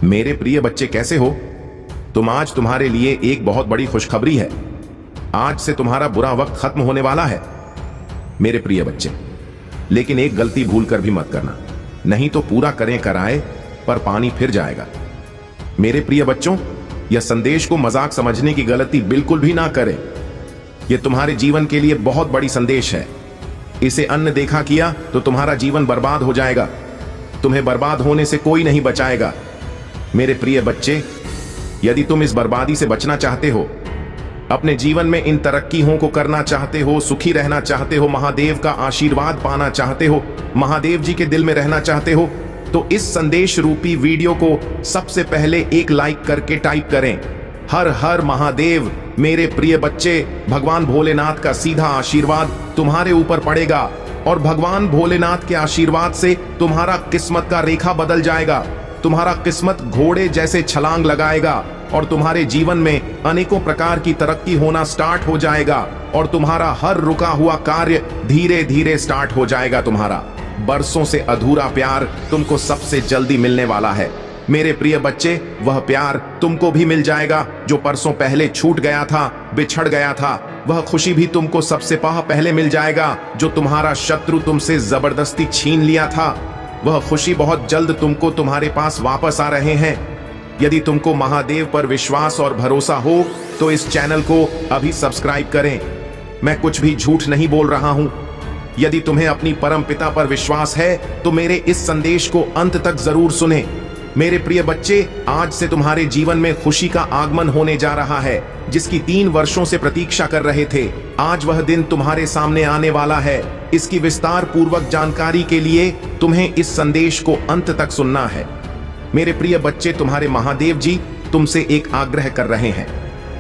मेरे प्रिय बच्चे, कैसे हो तुम? आज तुम्हारे लिए एक बहुत बड़ी खुशखबरी है। आज से तुम्हारा बुरा वक्त खत्म होने वाला है मेरे प्रिय बच्चे। लेकिन एक गलती भूल कर भी मत करना, नहीं तो पूरा करें कराए पर पानी फिर जाएगा। मेरे प्रिय बच्चों, यह संदेश को मजाक समझने की गलती बिल्कुल भी ना करें। यह तुम्हारे जीवन के लिए बहुत बड़ी संदेश है। इसे अनदेखा किया तो तुम्हारा जीवन बर्बाद हो जाएगा। तुम्हें बर्बाद होने से कोई नहीं बचाएगा। मेरे प्रिय बच्चे, यदि तुम इस बर्बादी से बचना चाहते हो, अपने जीवन में इन तरक्कियों को करना चाहते हो, सुखी रहना चाहते हो, महादेव का आशीर्वाद पाना चाहते हो, महादेव जी के दिल में रहना चाहते हो, तो इस संदेश रूपी वीडियो को सबसे पहले एक लाइक करके टाइप करें, हर हर महादेव। मेरे प्रिय बच्चे, भगवान भोलेनाथ का सीधा आशीर्वाद तुम्हारे ऊपर पड़ेगा और भगवान भोलेनाथ के आशीर्वाद से तुम्हारा किस्मत का रेखा बदल जाएगा। तुम्हारा किस्मत घोड़े जैसे छलांग लगाएगा और तुम्हारे जीवन में अनेकों प्रकार की तरक्की होना स्टार्ट हो जाएगा और तुम्हारा हर रुका हुआ कार्य धीरे धीरे स्टार्ट हो जाएगा। तुम्हारा बरसों से अधूरा प्यार तुमको सबसे जल्दी मिलने वाला है मेरे प्रिय बच्चे। वह प्यार तुमको भी मिल जाएगा जो परसों पहले छूट गया था, बिछड़ गया था। वह खुशी भी तुमको सबसे पहले मिल जाएगा जो तुम्हारा शत्रु तुमसे जबरदस्ती छीन लिया था। वह खुशी बहुत जल्द तुमको तुम्हारे पास वापस आ रहे हैं। यदि तुमको महादेव पर विश्वास और भरोसा हो तो इस चैनल को अभी सब्सक्राइब करें। मैं कुछ भी झूठ नहीं बोल रहा हूं। यदि तुम्हें अपनी परम पिता पर विश्वास है तो मेरे इस संदेश को अंत तक जरूर सुने। मेरे प्रिय बच्चे, आज से तुम्हारे जीवन में खुशी का आगमन होने जा रहा है, जिसकी 3 वर्षों से प्रतीक्षा कर रहे थे। आज वह दिन तुम्हारे सामने आने वाला है। इसकी विस्तार पूर्वक जानकारी के लिए तुम्हें इस संदेश को अंत तक सुनना है। मेरे प्रिय बच्चे, तुम्हारे महादेव जी तुमसे एक आग्रह कर रहे हैं।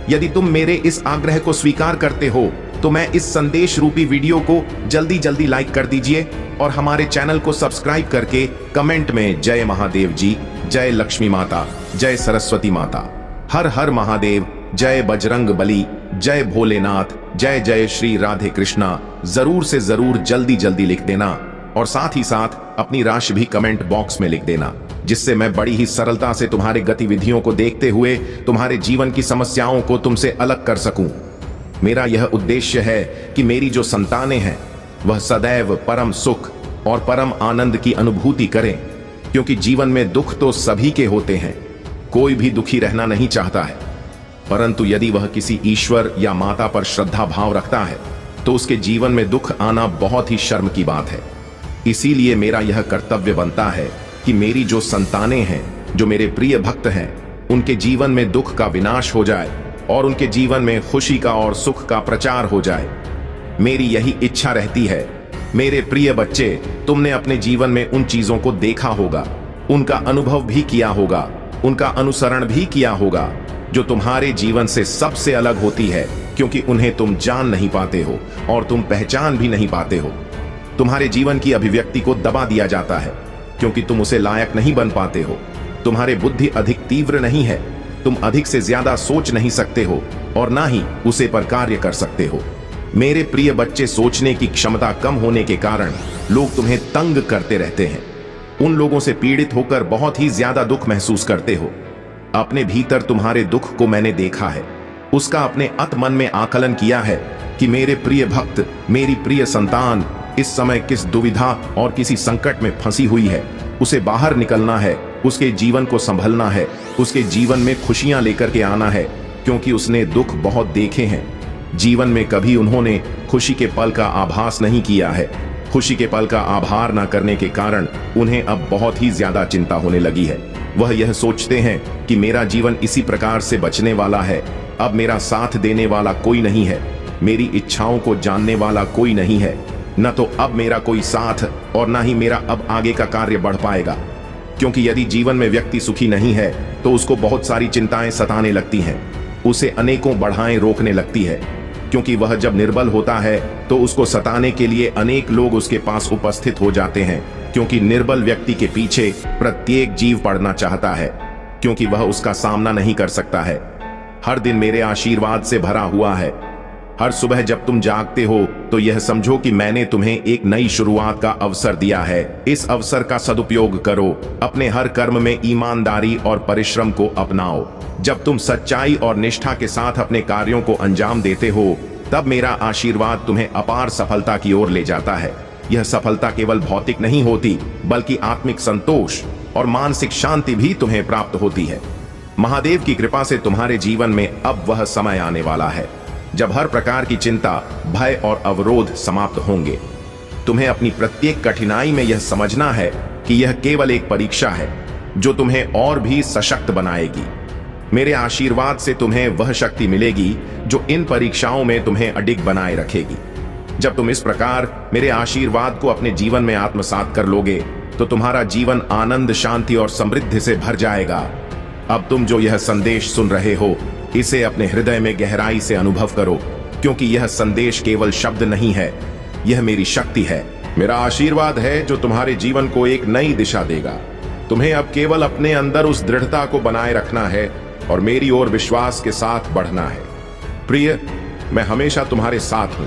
यदि तुम मेरे इस आग्रह को स्वीकार करते हो तो मैं इस संदेश रूपी वीडियो को जल्दी लाइक कर दीजिए और हमारे चैनल को सब्सक्राइब करके कमेंट में जय महादेव जी, जय लक्ष्मी माता, जय सरस्वती माता, हर हर महादेव, जय बजरंग बली, जय भोलेनाथ, जय जय श्री राधे कृष्णा जरूर से जरूर जल्दी लिख देना और साथ ही साथ अपनी राशि भी कमेंट बॉक्स में लिख देना, जिससे मैं बड़ी ही सरलता से तुम्हारे गतिविधियों को देखते हुए तुम्हारे जीवन की समस्याओं को तुमसे अलग कर सकूं। मेरा यह उद्देश्य है कि मेरी जो संतानें हैं वह सदैव परम सुख और परम आनंद की अनुभूति करें, क्योंकि जीवन में दुख तो सभी के होते हैं। कोई भी दुखी रहना नहीं चाहता है, परंतु यदि वह किसी ईश्वर या माता पर श्रद्धा भाव रखता है तो उसके जीवन में दुख आना बहुत ही शर्म की बात है। इसीलिए मेरा यह कर्तव्य बनता है कि मेरी जो संतानें हैं, जो मेरे प्रिय भक्त हैं, उनके जीवन में दुख का विनाश हो जाए और उनके जीवन में खुशी का और सुख का प्रचार हो जाए। मेरी यही इच्छा रहती है। मेरे प्रिय बच्चे, तुमने अपने जीवन में उन चीजों को देखा होगा, उनका अनुभव भी किया होगा, उनका अनुसरण भी किया होगा जो तुम्हारे जीवन से सबसे अलग होती है, क्योंकि उन्हें तुम जान नहीं पाते हो और तुम पहचान भी नहीं पाते हो। तुम्हारे जीवन की अभिव्यक्ति को दबा दिया जाता है क्योंकि तुम उसे लायक नहीं बन पाते हो। तुम्हारी बुद्धि अधिक तीव्र नहीं है, तुम अधिक से ज्यादा सोच नहीं सकते हो और ना ही उसे पर कार्य कर सकते हो। मेरे प्रिय बच्चे, सोचने की क्षमता कम होने के कारण लोग तुम्हें तंग करते रहते हैं। उन लोगों से पीड़ित होकर बहुत ही ज्यादा दुख महसूस करते हो। अपने भीतर तुम्हारे दुख को मैंने देखा है, उसका अपने मन में आकलन किया है कि मेरे प्रिय भक्त, मेरी प्रिय संतान इस समय किस दुविधा और किसी संकट में फंसी हुई है। उसे बाहर निकलना है, उसके जीवन को संभलना है, उसके जीवन में खुशियां लेकर के आना है, क्योंकि उसने दुख बहुत देखे हैं। जीवन में कभी उन्होंने खुशी के पल का आभास नहीं किया है। खुशी के पल का आभार न करने के कारण उन्हें अब बहुत ही ज्यादा चिंता होने लगी है। वह यह सोचते हैं कि मेरा जीवन इसी प्रकार से बचने वाला है, अब मेरा साथ देने वाला कोई नहीं है, मेरी इच्छाओं को जानने वाला कोई नहीं है, न तो अब मेरा कोई साथ और न ही मेरा अब आगे का कार्य बढ़ पाएगा। क्योंकि यदि जीवन में व्यक्ति सुखी नहीं है तो उसको बहुत सारी चिंताएं सताने लगती हैं, उसे अनेकों बाधाएं रोकने लगती है, क्योंकि वह जब निर्बल होता है तो उसको सताने के लिए अनेक लोग उसके पास उपस्थित हो जाते हैं, क्योंकि निर्बल व्यक्ति के पीछे प्रत्येक जीव पड़ना चाहता है, क्योंकि वह उसका सामना नहीं कर सकता है। हर दिन मेरे आशीर्वाद से भरा हुआ है। हर सुबह जब तुम जागते हो तो यह समझो कि मैंने तुम्हें एक नई शुरुआत का अवसर दिया है। इस अवसर का सदुपयोग करो। अपने हर कर्म में ईमानदारी और परिश्रम को अपनाओ। जब तुम सच्चाई और निष्ठा के साथ अपने कार्यों को अंजाम देते हो, तब मेरा आशीर्वाद तुम्हें अपार सफलता की ओर ले जाता है। यह सफलता केवल भौतिक नहीं होती, बल्कि आत्मिक संतोष और मानसिक शांति भी तुम्हें प्राप्त होती है। महादेव की कृपा से तुम्हारे जीवन में अब वह समय आने वाला है जब हर प्रकार की चिंता, भय और अवरोध समाप्त होंगे। तुम्हें अपनी प्रत्येक कठिनाई में यह समझना है कि यह केवल एक परीक्षा है जो तुम्हें और भी सशक्त बनाएगी। मेरे आशीर्वाद से तुम्हें वह शक्ति मिलेगी जो इन परीक्षाओं में तुम्हें अडिग बनाए रखेगी। जब तुम इस प्रकार मेरे आशीर्वाद को अपने जीवन में आत्मसात कर लोगे तो तुम्हारा जीवन आनंद, शांति और समृद्धि से भर जाएगा। अब तुम जो यह संदेश सुन रहे हो, इसे अपने हृदय में गहराई से अनुभव करो, क्योंकि यह संदेश केवल शब्द नहीं है, यह मेरी शक्ति है। मेरा आशीर्वाद है जो तुम्हारे जीवन को एक नई दिशा देगा। तुम्हें अब केवल अपने अंदर उस दृढ़ता को बनाए रखना है और मेरी ओर विश्वास के साथ बढ़ना है। प्रिय, मैं हमेशा तुम्हारे साथ हूं,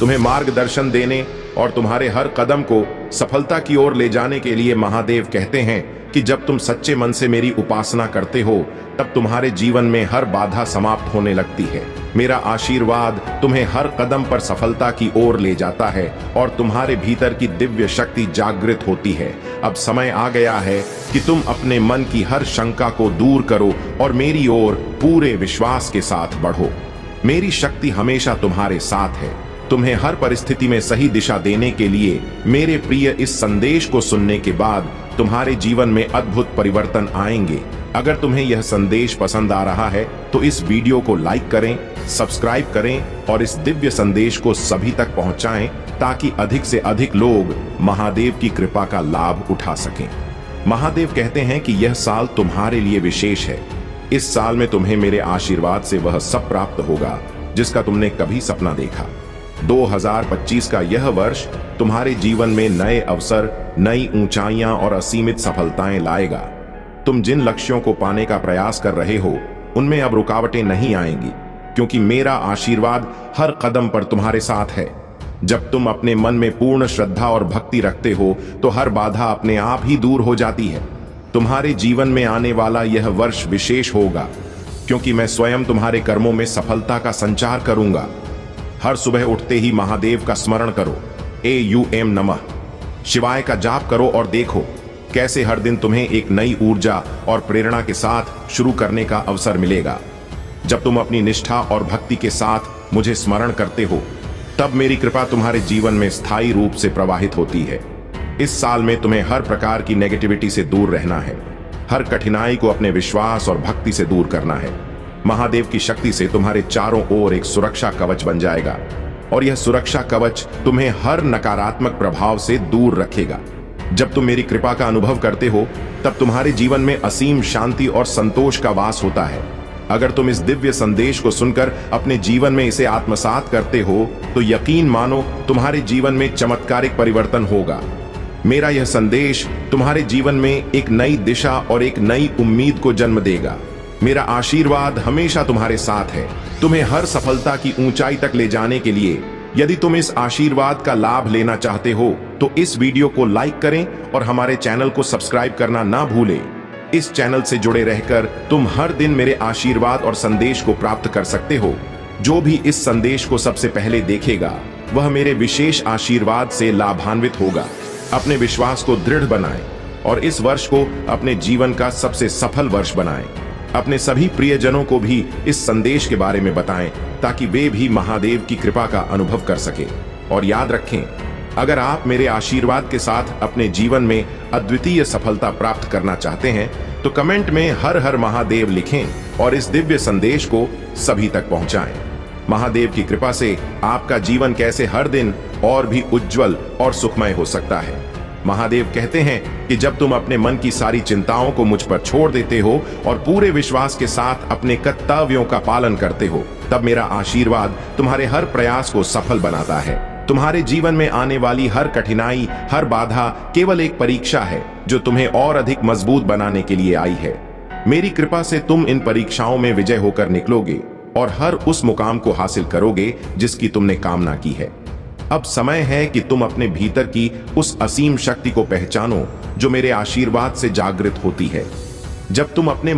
तुम्हें मार्गदर्शन देने और तुम्हारे हर कदम को सफलता की ओर ले जाने के लिए। महादेव कहते हैं कि जब तुम सच्चे मन से मेरी उपासना करते हो, तब तुम्हारे जीवन में हर बाधा समाप्त होने लगती है। मेरा आशीर्वाद तुम्हें हर कदम पर सफलता की ओर ले जाता है और तुम्हारे भीतर की दिव्य शक्ति जागृत होती है। अब समय आ गया है कि तुम अपने मन की हर शंका को दूर करो और मेरी ओर पूरे विश्वास के साथ बढ़ो। मेरी शक्ति हमेशा तुम्हारे साथ है, तुम्हें हर परिस्थिति में सही दिशा देने के लिए। मेरे प्रिय, इस संदेश को सुनने के बाद तुम्हारे जीवन में अद्भुत परिवर्तन आएंगे। अगर तुम्हें यह संदेश पसंद आ रहा है तो इस वीडियो को लाइक करें, सब्सक्राइब करें और इस दिव्य संदेश को सभी तक पहुंचाएं, ताकि अधिक से अधिक लोग महादेव की कृपा का लाभ उठा सकें। महादेव कहते हैं कि यह साल तुम्हारे लिए विशेष है। इस साल में तुम्हें मेरे आशीर्वाद से वह सब प्राप्त होगा जिसका तुमने कभी सपना देखा। 2025 का यह वर्ष तुम्हारे जीवन में नए अवसर, नई ऊंचाइयां और असीमित सफलताएं लाएगा। तुम जिन लक्ष्यों को पाने का प्रयास कर रहे हो, उनमें अब रुकावटें नहीं आएंगी, क्योंकि मेरा आशीर्वाद हर कदम पर तुम्हारे साथ है। जब तुम अपने मन में पूर्ण श्रद्धा और भक्ति रखते हो, तो हर बाधा अपने आप ही दूर हो जाती है। तुम्हारे जीवन में आने वाला यह वर्ष विशेष होगा, क्योंकि मैं स्वयं तुम्हारे कर्मों में सफलता का संचार करूंगा। हर सुबह उठते ही महादेव का स्मरण करो, AUM नमः शिवाय का जाप करो और देखो कैसे हर दिन तुम्हें एक नई ऊर्जा और प्रेरणा के साथ शुरू करने का अवसर मिलेगा। जब तुम अपनी निष्ठा और भक्ति के साथ मुझे स्मरण करते हो, तब मेरी कृपा तुम्हारे जीवन में स्थायी रूप से प्रवाहित होती है। इस साल में तुम्हें हर प्रकार की नेगेटिविटी से दूर रहना है, हर कठिनाई को अपने विश्वास और भक्ति से दूर करना है। महादेव की शक्ति से तुम्हारे चारों ओर एक सुरक्षा कवच बन जाएगा और यह सुरक्षा कवच तुम्हें हर नकारात्मक प्रभाव से दूर रखेगा। जब तुम मेरी कृपा का अनुभव करते हो, तब तुम्हारे जीवन में असीम शांति और संतोष का वास होता है। अगर तुम इस दिव्य संदेश को सुनकर अपने जीवन में इसे आत्मसात करते हो, तो यकीन मानो तुम्हारे जीवन में चमत्कारिक परिवर्तन होगा। मेरा यह संदेश तुम्हारे जीवन में एक नई दिशा और एक नई उम्मीद को जन्म देगा। मेरा आशीर्वाद हमेशा तुम्हारे साथ है, तुम्हें हर सफलता की ऊंचाई तक ले जाने के लिए। यदि तुम इस आशीर्वाद का लाभ लेना चाहते हो, तो इस वीडियो को लाइक करें और हमारे चैनल को सब्सक्राइब करना ना भूलें। इस चैनल से जुड़े रहकर तुम हर दिन मेरे आशीर्वाद और संदेश को प्राप्त कर सकते हो। जो भी इस संदेश को सबसे पहले देखेगा, वह मेरे विशेष आशीर्वाद से लाभान्वित होगा। अपने विश्वास को दृढ़ बनाएं और इस वर्ष को अपने जीवन का सबसे सफल वर्ष बनाएं। अपने सभी प्रियजनों को भी इस संदेश के बारे में बताएं, ताकि वे भी महादेव की कृपा का अनुभव कर सके। और याद रखें, अगर आप मेरे आशीर्वाद के साथ अपने जीवन में अद्वितीय सफलता प्राप्त करना चाहते हैं, तो कमेंट में हर हर महादेव लिखें और इस दिव्य संदेश को सभी तक पहुंचाएं। महादेव की कृपा से आपका जीवन कैसे हर दिन और भी उज्जवल और सुखमय हो सकता है। महादेव कहते हैं कि जब तुम अपने मन की सारी चिंताओं को मुझ पर छोड़ देते हो और पूरे विश्वास के साथ अपने कर्तव्यों का पालन करते हो, तब मेरा आशीर्वाद तुम्हारे हर प्रयास को सफल बनाता है। तुम्हारे जीवन में आने वाली हर कठिनाई, हर बाधा केवल एक परीक्षा है जो तुम्हें और अधिक मजबूत बनाने के लिए आई है। मेरी कृपा से तुम इन परीक्षाओं में विजय होकर निकलोगे और हर उस मुकाम को हासिल करोगे जिसकी तुमने कामना की है। अब समय है कि तुम अपने भीतर की उस असीम शक्ति को पहचानो जो मेरे आशीर्वाद से जागृत होती है। जब तुम अपने